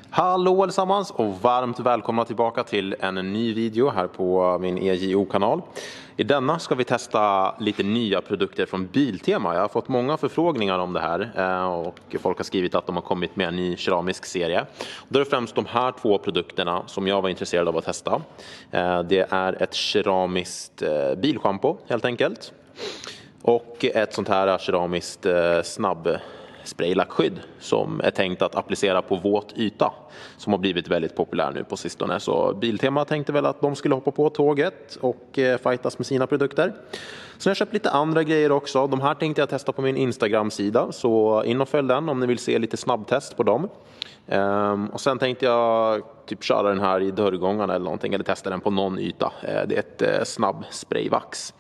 Hallå allesammans och varmt välkomna tillbaka till en ny video här på min EJO-kanal. I denna ska vi testa lite nya produkter från Biltema. Jag har fått många förfrågningar om det här och folk har skrivit att de har kommit med en ny keramisk serie. Då är det främst de här två produkterna som jag var intresserad av att testa. Det är ett keramiskt bilschampo helt enkelt. Och ett sånt här keramiskt spraylackskydd som är tänkt att applicera på våt yta, som har blivit väldigt populär nu på sistone. Så Biltema tänkte väl att de skulle hoppa på tåget och fightas med sina produkter. Så jag har köpt lite andra grejer också. De här tänkte jag testa på min Instagram-sida, så in och följ den om ni vill se lite snabbtest på dem. Och sen tänkte jag typ köra den här i dörrgångarna eller någonting, eller testa den på någon yta. Det är ett snabb sprayvax.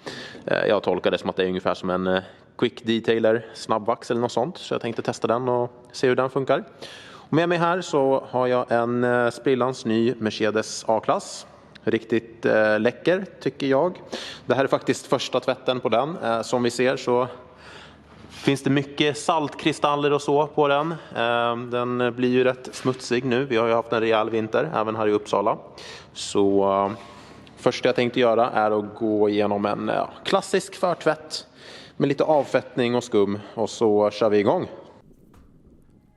Jag tolkar det som att det är ungefär som en quick detailer snabbvax eller något sånt, så jag tänkte testa den och se hur den funkar. Och med mig här så har jag en sprillans ny Mercedes A-klass. Riktigt läcker tycker jag. Det här är faktiskt första tvätten på den. Som vi ser så finns det mycket saltkristaller och så på den. Den blir ju rätt smutsig nu. Vi har ju haft en rejäl vinter även här i Uppsala. Så första jag tänkte göra är att gå igenom en klassisk förtvätt med lite avfettning och skum, och så kör vi igång.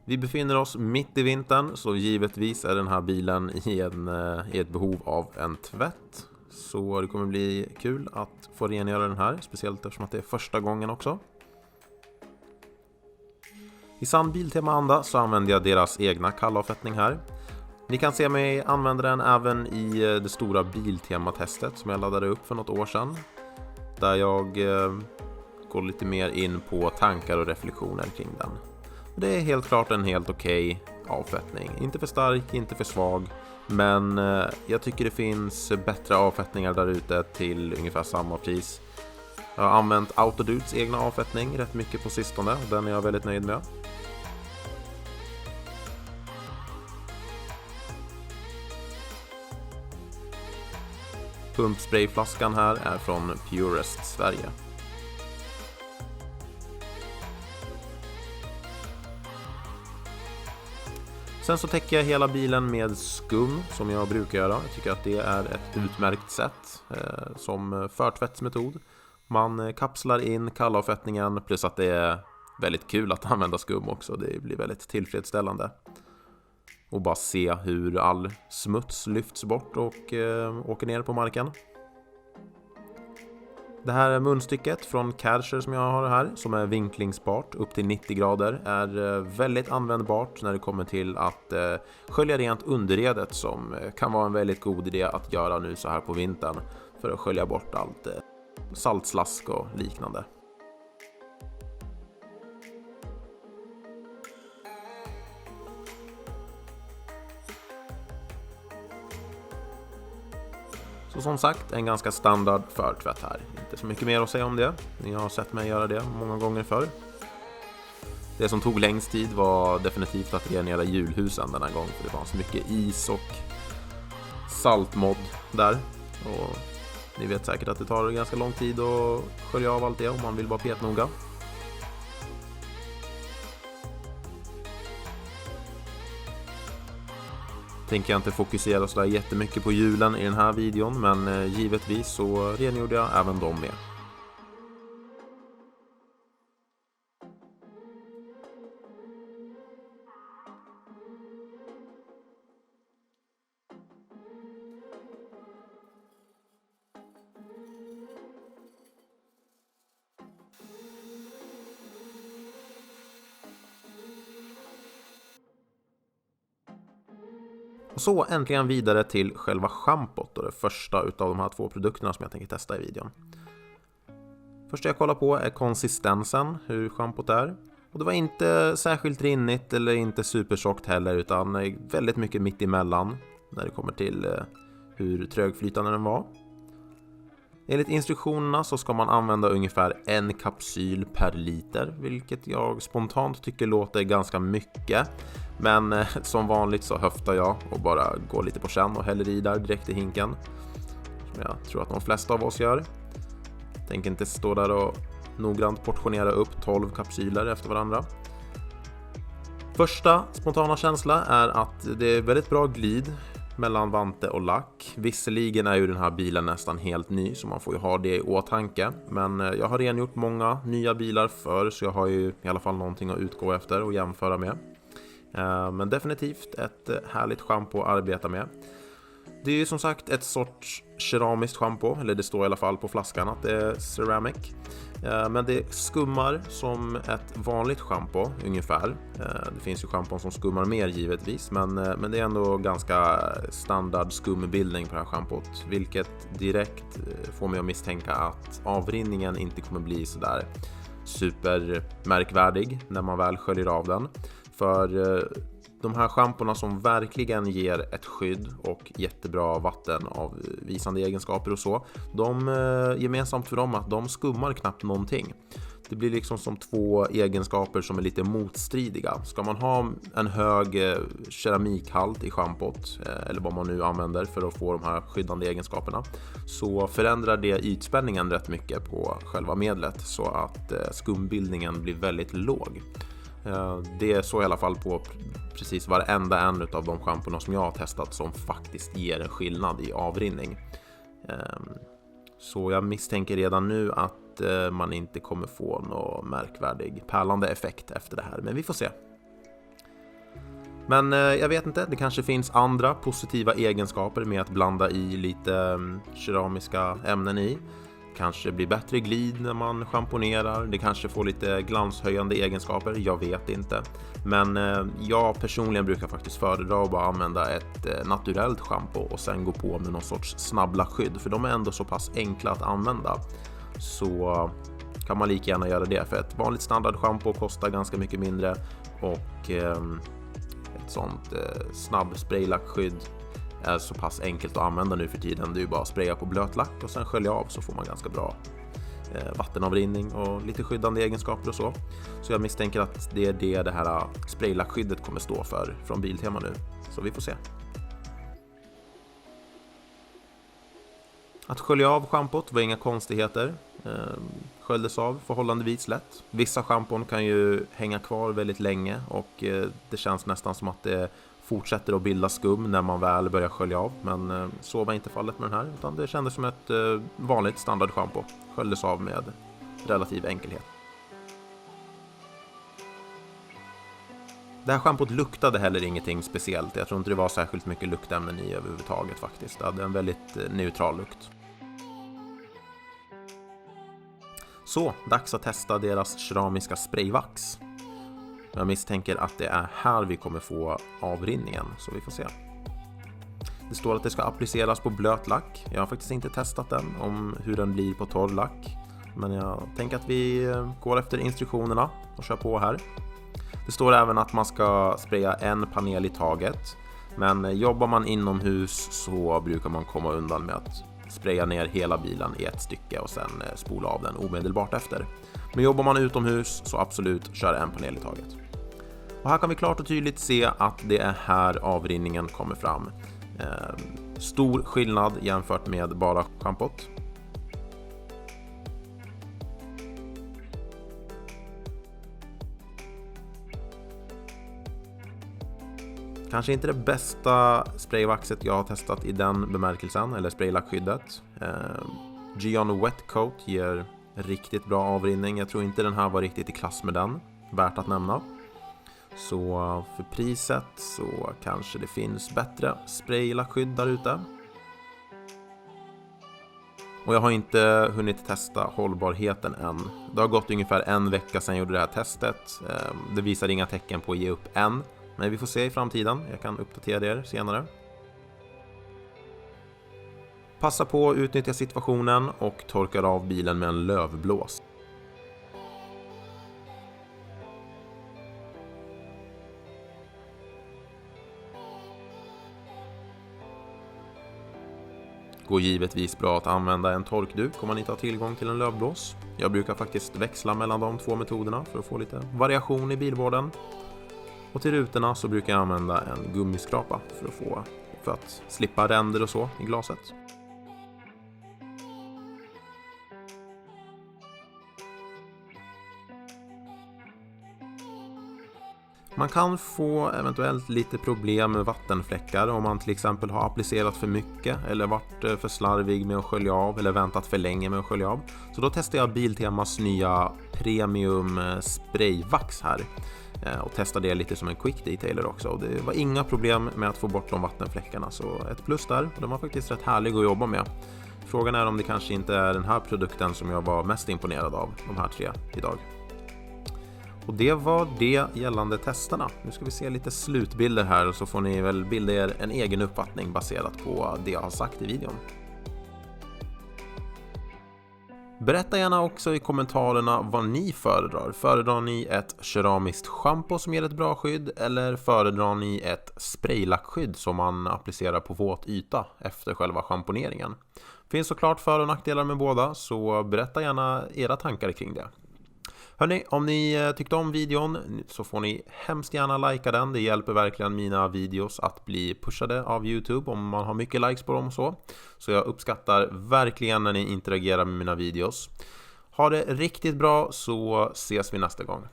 Vi befinner oss mitt i vintern, så givetvis är den här bilen i ett behov av en tvätt. Så det kommer bli kul att få rengöra den här, speciellt eftersom att det är första gången också. I sann Biltema-anda så använder jag deras egna kallavfettning här. Ni kan se mig använda den även i det stora Biltema-testet som jag laddade upp för något år sedan. Där jag går lite mer in på tankar och reflektioner kring den. Det är helt klart en helt okej avfettning. Inte för stark, inte för svag. Men jag tycker det finns bättre avfettningar där ute till ungefär samma pris. Jag har använt Autodudes egna avfettning rätt mycket på sistone, och den är jag väldigt nöjd med. Pumpsprayflaskan här är från Purest Sverige. Sen så täcker jag hela bilen med skum som jag brukar göra. Jag tycker att det är ett utmärkt sätt som förtvättsmetod. Man kapslar in kallavfettningen, plus att det är väldigt kul att använda skum också. Det blir väldigt tillfredsställande. Och bara se hur all smuts lyfts bort och åker ner på marken. Det här munstycket från Kärcher som jag har här, som är vinklingsbart upp till 90 grader, är väldigt användbart när det kommer till att skölja rent underredet, som kan vara en väldigt god idé att göra nu så här på vintern för att skölja bort allt saltslask och liknande. Så som sagt, en ganska standard förtvätt här. Inte så mycket mer att säga om det. Ni har sett mig göra det många gånger förr. Det som tog längst tid var definitivt att rengöra hjulhusen denna gång. För det fanns mycket is och saltmodd där. Och ni vet säkert att det tar ganska lång tid att skölja av allt det om man vill vara petnoga. Tänker jag inte fokusera så där jättemycket på hjulen i den här videon, men givetvis så rengjorde jag även dem med. Och så äntligen vidare till själva schampot, och det första utav de här två produkterna som jag tänker testa i videon. Första jag kollar på är konsistensen, hur schampot är. Och det var inte särskilt rinnigt eller inte supertjockt heller, utan väldigt mycket mitt emellan när det kommer till hur trögflytande den var. Enligt instruktionerna så ska man använda ungefär en kapsyl per liter, vilket jag spontant tycker låter ganska mycket. Men som vanligt så höftar jag och bara går lite på känn och häller i där direkt i hinken. Som jag tror att de flesta av oss gör. Tänker inte stå där och noggrant portionera upp 12 kapsyler efter varandra. Första spontana känsla är att det är väldigt bra glid mellan vante och lack. Visserligen är ju den här bilen nästan helt ny, så man får ju ha det i åtanke. Men jag har rengjort många nya bilar förr, så jag har ju i alla fall någonting att utgå efter och jämföra med. Men definitivt ett härligt shampoo att arbeta med. Det är ju som sagt ett sorts keramiskt shampoo, eller det står i alla fall på flaskan att det är ceramic. Men det skummar som ett vanligt shampoo ungefär. Det finns ju schampon som skummar mer givetvis, men det är ändå ganska standard skumbildning på det här schampot, vilket direkt får mig att misstänka att avrinningen inte kommer bli sådär supermärkvärdig när man väl sköljer av den. För de här schamporna som verkligen ger ett skydd och jättebra vattenavvisande egenskaper och så, de gemensamt för dem att de skummar knappt någonting. Det blir liksom som två egenskaper som är lite motstridiga. Ska man ha en hög keramikhalt i schampot, eller vad man nu använder för att få de här skyddande egenskaperna, så förändrar det ytspänningen rätt mycket på själva medlet så att skumbildningen blir väldigt låg. Det är så i alla fall på precis varenda en av de schamporna som jag har testat som faktiskt ger en skillnad i avrinning. Så jag misstänker redan nu att man inte kommer få någon märkvärdig pärlande effekt efter det här, men vi får se. Men jag vet inte, det kanske finns andra positiva egenskaper med att blanda i lite keramiska ämnen i. Kanske blir bättre glid när man schamponerar. Det kanske får lite glanshöjande egenskaper. Jag vet inte. Men jag personligen brukar faktiskt föredra att bara använda ett naturellt schampo och sen gå på med någon sorts snabblackskydd. För de är ändå så pass enkla att använda. Så kan man lika gärna göra det. För ett vanligt standardschampo kostar ganska mycket mindre. Och ett sånt snabb spraylackskydd är så pass enkelt att använda nu för tiden. Det är ju bara att spraya på blöt lack och sen skölja av, så får man ganska bra vattenavrinning och lite skyddande egenskaper och så. Så jag misstänker att det är det här spraylackskyddet kommer stå för från Biltema nu. Så vi får se. Att skölja av schampot var inga konstigheter. Sköljdes av förhållandevis lätt. Vissa schampon kan ju hänga kvar väldigt länge och det känns nästan som att det fortsätter att bilda skum när man väl börjar skölja av. Men så var inte fallet med den här, utan det kändes som ett vanligt standardschampo. Sköljdes av med relativ enkelhet. Det här schampot luktade heller ingenting speciellt. Jag tror inte det var särskilt mycket luktämnen i överhuvudtaget faktiskt. Det hade en väldigt neutral lukt. Så, dags att testa deras keramiska sprayvax. Jag misstänker att det är här vi kommer få avrinningen, så vi får se. Det står att det ska appliceras på blöt lack. Jag har faktiskt inte testat den, om hur den blir på torr lack. Men jag tänker att vi går efter instruktionerna och kör på här. Det står även att man ska spraya en panel i taget. Men jobbar man inomhus så brukar man komma undan med att spraya ner hela bilen i ett stycke och sen spola av den omedelbart efter. Men jobbar man utomhus så absolut kör en panel i taget. Och här kan vi klart och tydligt se att det är här avrinningen kommer fram. Stor skillnad jämfört med bara schampot. Kanske inte det bästa sprayvaxet jag har testat i den bemärkelsen, eller spraylackskyddet. Gyeon Wet Coat ger riktigt bra avrinning. Jag tror inte den här var riktigt i klass med den. Värt att nämna. Så för priset så kanske det finns bättre spraylackskydd där ute. Och jag har inte hunnit testa hållbarheten än. Det har gått ungefär en vecka sedan jag gjorde det här testet. Det visar inga tecken på att ge upp än. Men vi får se i framtiden. Jag kan uppdatera er senare. Passa på att utnyttja situationen och torkar av bilen med en lövblås. Går givetvis bra att använda en torkduk om man inte har tillgång till en lövblås. Jag brukar faktiskt växla mellan de två metoderna för att få lite variation i bilvården. Och till rutorna så brukar jag använda en gummiskrapa för att slippa ränder och så i glaset. Man kan få eventuellt lite problem med vattenfläckar om man till exempel har applicerat för mycket eller varit för slarvig med att skölja av eller väntat för länge med att skölja av. Så då testade jag Biltemas nya Premium Sprayvax här och testade det lite som en quick detailer också. Och det var inga problem med att få bort de vattenfläckarna, så ett plus där. De var faktiskt rätt härliga att jobba med. Frågan är om det kanske inte är den här produkten som jag var mest imponerad av, de här 3 idag. Och det var det gällande testerna. Nu ska vi se lite slutbilder här, så får ni väl bilda er en egen uppfattning baserat på det jag har sagt i videon. Berätta gärna också i kommentarerna vad ni föredrar. Föredrar ni ett keramiskt shampoo som ger ett bra skydd, eller föredrar ni ett spraylackskydd som man applicerar på våt yta efter själva schamponeringen? Finns såklart för- och nackdelar med båda, så berätta gärna era tankar kring det. Hörrni, om ni tyckte om videon så får ni hemskt gärna likea den. Det hjälper verkligen mina videos att bli pushade av YouTube om man har mycket likes på dem och så. Så jag uppskattar verkligen när ni interagerar med mina videos. Ha det riktigt bra, så ses vi nästa gång.